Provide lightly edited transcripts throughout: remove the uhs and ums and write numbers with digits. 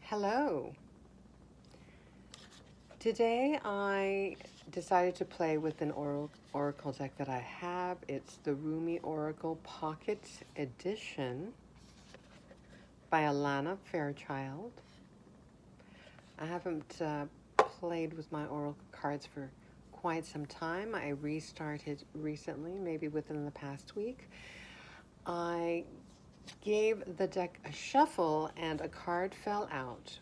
Hello. Today I decided to play with an oracle deck that I have. It's the Rumi Oracle Pocket Edition by Alana Fairchild. I haven't played with my oracle cards for quite some time. I restarted recently, maybe within the past week. I gave the deck a shuffle and a card fell out.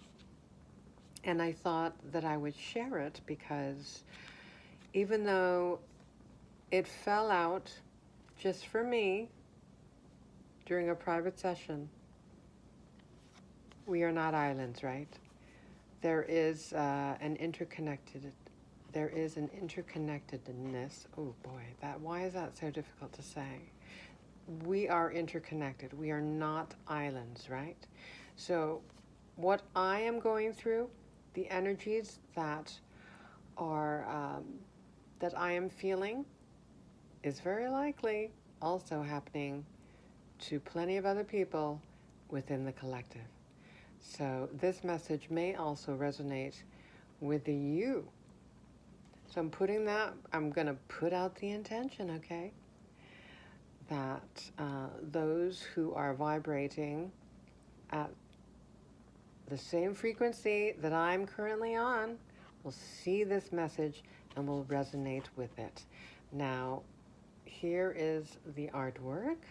And I thought that I would share it because even though it fell out just for me during a private session, we are not islands, right? There is an interconnectedness. Oh boy, why is that so difficult to say? We are interconnected. We are not islands, right? So what I am going through, the energies that I am feeling is very likely also happening to plenty of other people within the collective. So this message may also resonate with you. So I'm going to put out the intention, okay? That those who are vibrating at the same frequency that I'm currently on will see this message and will resonate with it. Now, here is the artwork.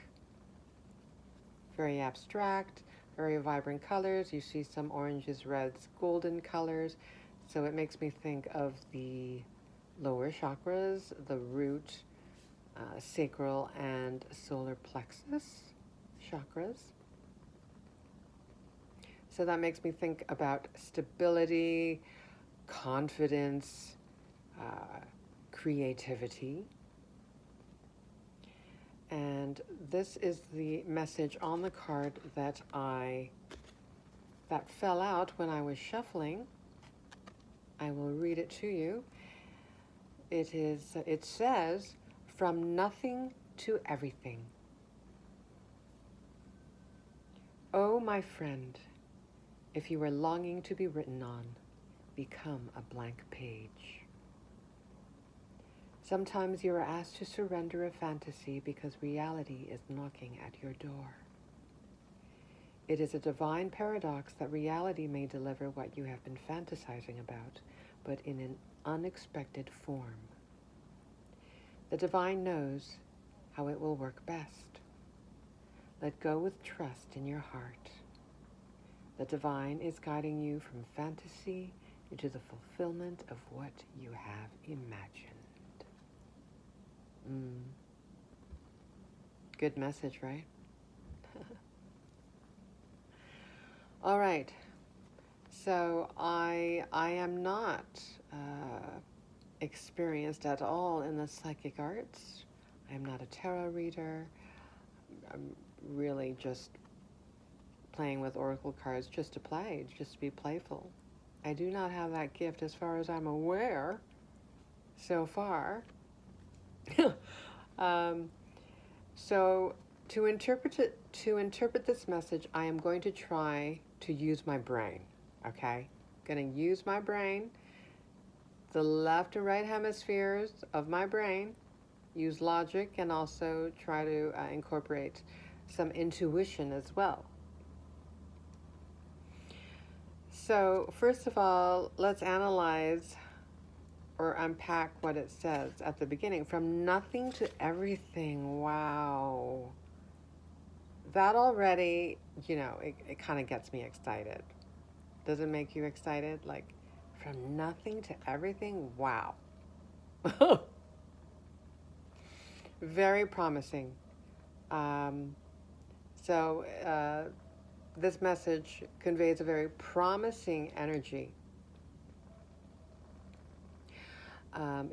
Very abstract, very vibrant colors. You see some oranges, reds, golden colors. So it makes me think of the lower chakras, the root, sacral, and solar plexus chakras. So that makes me think about stability, confidence, creativity. And this is the message on the card that fell out when I was shuffling. I will read it to you. It says, "From nothing to everything. Oh, my friend, if you are longing to be written on, become a blank page. Sometimes you are asked to surrender a fantasy because reality is knocking at your door. It is a divine paradox that reality may deliver what you have been fantasizing about, but in an unexpected form. The divine knows how it will work best. Let go with trust in your heart. The divine is guiding you from fantasy into the fulfillment of what you have imagined." Good message, right? All right. So I am not experienced at all in the psychic arts. I am not a tarot reader. I'm really just playing with oracle cards just to play, just to be playful. I do not have that gift as far as I'm aware so far. So to interpret this message, I am going to try to use my brain, okay? I'm going to use my brain, the left and right hemispheres of my brain, use logic, and also try to incorporate some intuition as well. So first of all, let's analyze or unpack what it says at the beginning. From nothing to everything. Wow. That already, it kind of gets me excited. Does it make you excited? Like, from nothing to everything? Wow. Very promising. This message conveys a very promising energy.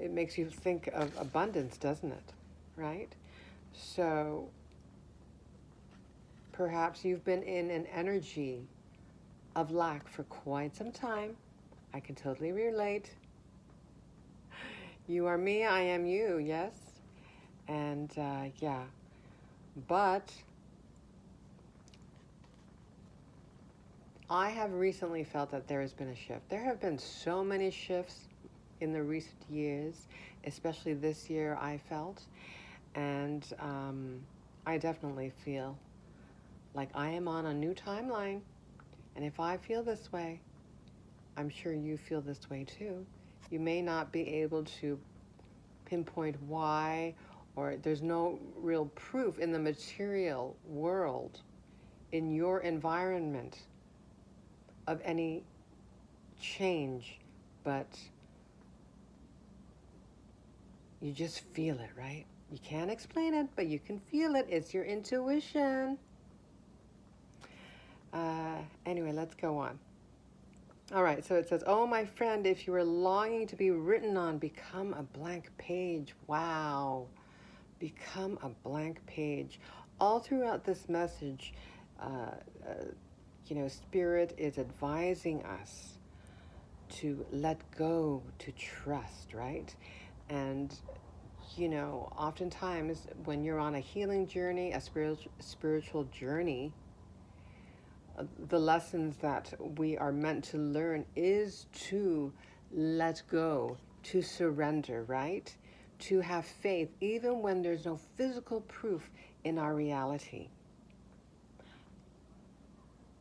It makes you think of abundance, doesn't it? Right? So perhaps you've been in an energy of lack for quite some time. I can totally relate. You are me, I am you, yes? And yeah. But I have recently felt that there has been a shift. There have been so many shifts in the recent years, especially this year I felt. And I definitely feel like I am on a new timeline. And if I feel this way, I'm sure you feel this way too. You may not be able to pinpoint why, or there's no real proof in the material world, in your environment, of any change, but you just feel it, right? You can't explain it, but you can feel it. It's your intuition. Anyway, let's go on. All right, so it says, oh, my friend, if you are longing to be written on, become a blank page. Wow. Become a blank page. All throughout this message, Spirit is advising us to let go, to trust, right? And, oftentimes when you're on a healing journey, a spiritual journey, the lessons that we are meant to learn is to let go, to surrender, right? To have faith, even when there's no physical proof in our reality.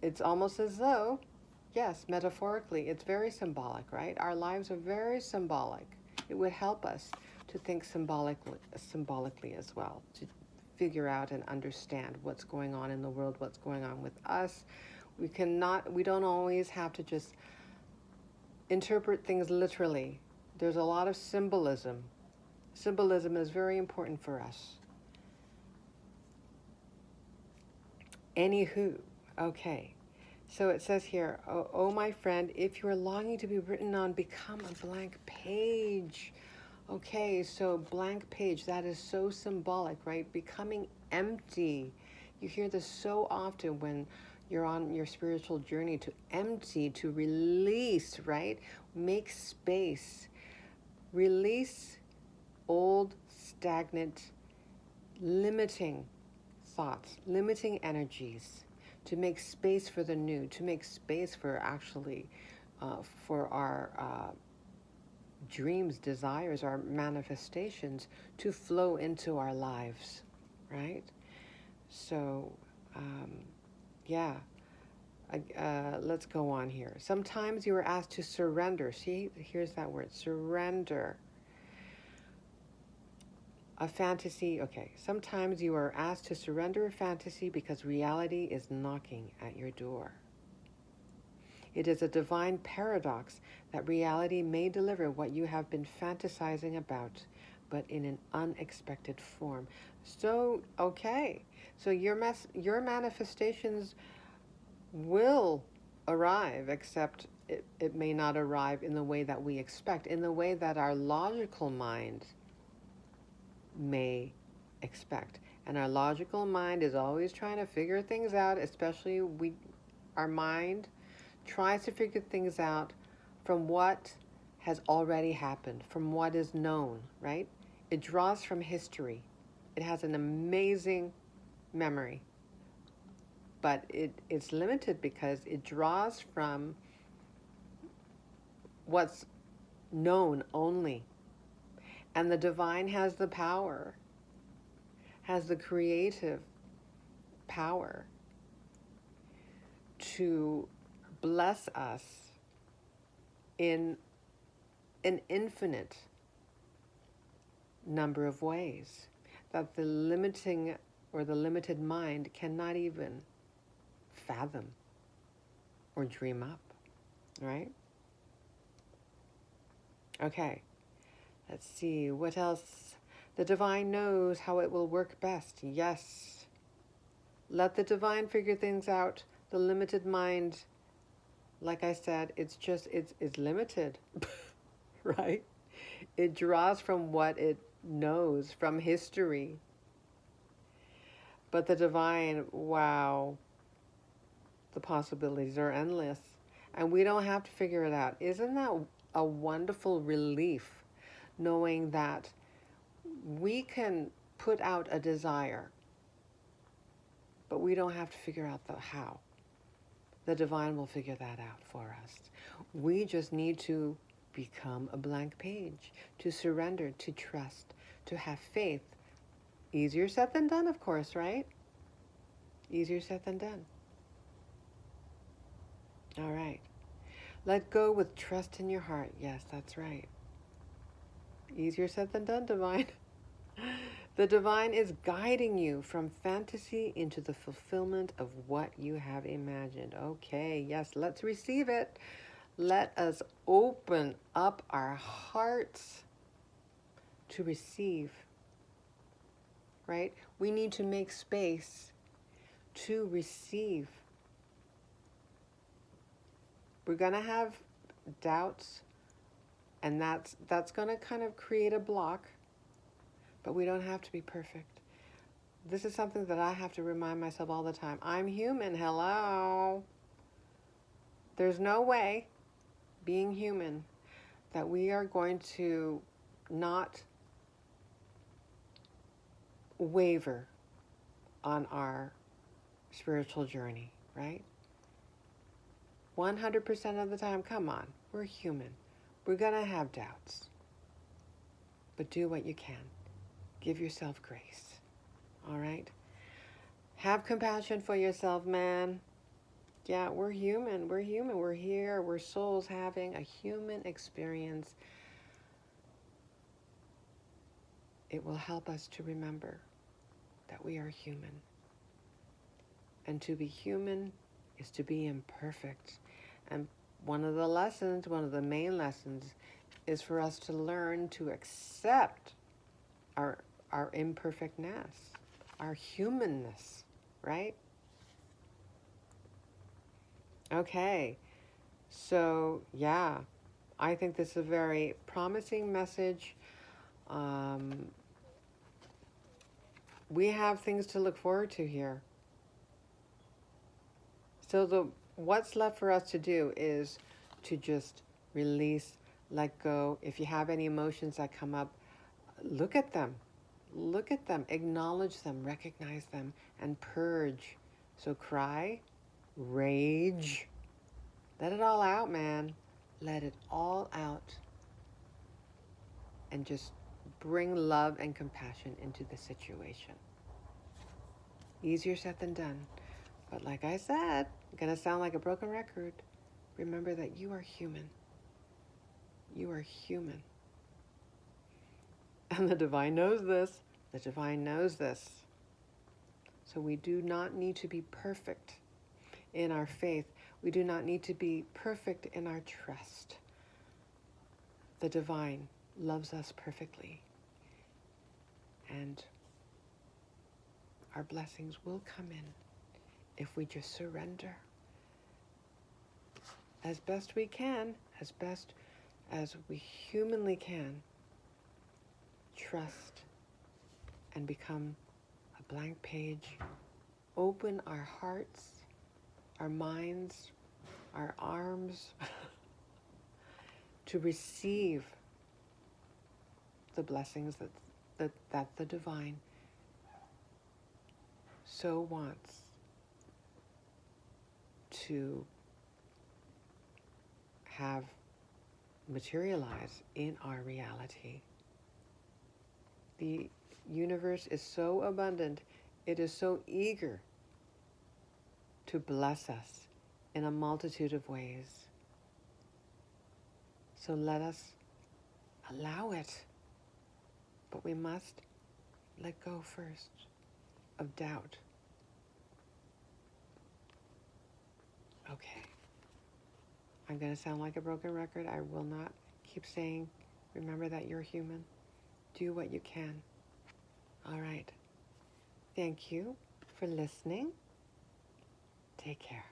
It's almost as though, yes, metaphorically, it's very symbolic, right? Our lives are very symbolic. It would help us to think symbolically as well, to figure out and understand what's going on in the world, what's going on with us. We don't always have to just interpret things literally. There's a lot of symbolism. Symbolism is very important for us. Anywho, okay. So it says here, oh my friend, if you're longing to be written on, become a blank page. Okay, so blank page, that is so symbolic, right? Becoming empty. You hear this so often when you're on your spiritual journey, to empty, to release, right? Make space. Release old, stagnant, limiting thoughts, limiting energies, to make space for the new, to make space for for our dreams, desires, our manifestations to flow into our lives, right? So, let's go on here. Sometimes you are asked to surrender. See, here's that word, surrender. A fantasy, okay. Sometimes you are asked to surrender a fantasy because reality is knocking at your door. It is a divine paradox that reality may deliver what you have been fantasizing about, but in an unexpected form. So, okay. So your manifestations will arrive, except it may not arrive in the way that we expect, in the way that our logical mind may expect. And our logical mind is always trying to figure things out, especially our mind tries to figure things out from what has already happened, from what is known, right? It draws from history. It has an amazing memory, but it's limited because it draws from what's known only. And the divine has the power, has the creative power to bless us in an infinite number of ways that the limiting or the limited mind cannot even fathom or dream up, right? Okay, let's see, what else? The divine knows how it will work best. Yes. Let the divine figure things out. The limited mind, like I said, it's limited, right? It draws from what it knows, from history. But the divine, wow, the possibilities are endless. And we don't have to figure it out. Isn't that a wonderful relief, knowing that we can put out a desire, but we don't have to figure out the how. The divine will figure that out for us. We just need to become a blank page, to surrender, to trust, to have faith. Easier said than done, of course, right? Easier said than done. All right. Let go with trust in your heart. Yes, that's right. Easier said than done, divine. The divine is guiding you from fantasy into the fulfillment of what you have imagined. Okay, yes, let's receive it. Let us open up our hearts to receive, right? We need to make space to receive. We're going to have doubts, and that's going to kind of create a block, but we don't have to be perfect. This is something that I have to remind myself all the time. I'm human, hello. There's no way, being human, that we are going to not waver on our spiritual journey, right? 100% of the time, come on, we're human. We're going to have doubts. But do what you can. Give yourself grace. All right? Have compassion for yourself, man. Yeah, we're human. We're human. We're here. We're souls having a human experience. It will help us to remember that we are human. And to be human is to be imperfect. And one of the main lessons, is for us to learn to accept our imperfectness, our humanness, right? Okay, so yeah, I think this is a very promising message. We have things to look forward to here. So what's left for us to do is to just release, let go. If you have any emotions that come up, look at them, acknowledge them, recognize them, and purge. So cry, rage, let it all out, man. Let it all out. And just bring love and compassion into the situation. Easier said than done. But like I said, I'm going to sound like a broken record. Remember that you are human. You are human. And the divine knows this. The divine knows this. So we do not need to be perfect in our faith. We do not need to be perfect in our trust. The divine loves us perfectly. And our blessings will come in if we just surrender as best we can, as best as we humanly can. Trust and become a blank page. Open our hearts, our minds, our arms to receive the blessings that the divine so wants to have materialize in our reality. The universe is so abundant, it is so eager to bless us in a multitude of ways. So let us allow it. But we must let go first of doubt. Okay. I'm going to sound like a broken record. I will not keep saying, remember that you're human. Do what you can. All right. Thank you for listening. Take care.